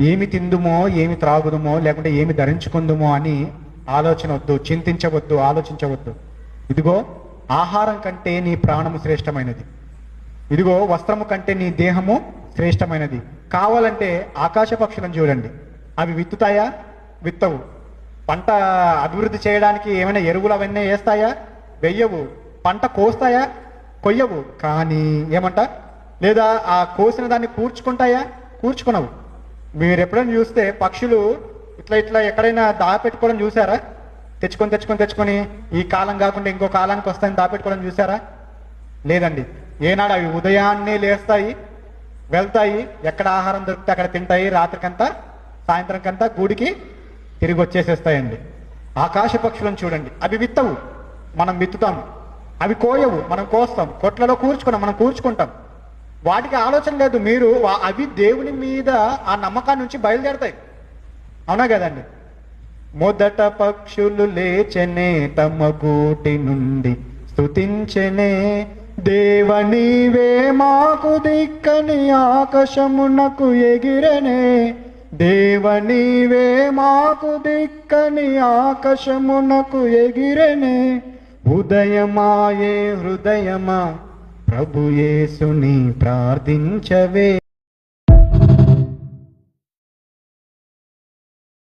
ఏమి తిందుమో, ఏమి త్రాగుదుమో, లేకుంటే ఏమి ధరించుకుందుమో అని ఆలోచన వద్దు, చింతించవద్దు, ఆలోచించవద్దు. ఇదిగో ఆహారం కంటే నీ ప్రాణము శ్రేష్టమైనది. ఇదిగో వస్త్రము కంటే నీ దేహము శ్రేష్టమైనది. కావాలంటే ఆకాశ పక్షులను చూడండి. అవి విత్తుతాయా? విత్తవు. పంట అభివృద్ధి చేయడానికి ఏమైనా ఎరువులు అవన్నీ వేస్తాయా? వెయ్యవు. పంట కోస్తాయా? కొయ్యవు. కానీ ఏమంట, లేదా ఆ కోసిన దాన్ని కూర్చుకుంటాయా? కూర్చుకునవు. మీరు ఎప్పుడైనా చూస్తే పక్షులు ఇట్లా ఇట్లా ఎక్కడైనా దాపెట్టుకోవడం చూసారా? తెచ్చుకొని ఈ కాలం కాకుండా ఇంకో కాలానికి వస్తాయని దాపెట్టుకోవడం చూసారా? లేదండి. ఏనాడు అవి ఉదయాన్నే లేస్తాయి, వెళ్తాయి, ఎక్కడ ఆహారం దొరికితే అక్కడ తింటాయి, రాత్రికంతా సాయంత్రంకంతా గూడికి తిరిగి వచ్చేసేస్తాయండి. ఆకాశ పక్షులను చూడండి. అవి విత్తవు, మనం విత్తుతాం. అవి కోయవు, మనం కోస్తాం. కొట్లలో కూర్చుకున్నాం, మనం కూర్చుకుంటాం. వాటికి ఆలోచన లేదు. మీరు అవి దేవుని మీద ఆ నమ్మకాన్ని నుంచి బయలుదేరతాయి. అవునా కదండి? మొదట పక్షులు లేచెనే, తమ గూటి నుండి స్తుతించెనే, దేవ నీవే మాకు దిక్కని ఆకాశమునకు ఎగిరనే, దేవ నీవే మాకు దిక్కని ఆకాశమునకు ఎగిరనే, ఉదయమాయే హృదయమా ప్రభు యేసుని ప్రార్థించవే.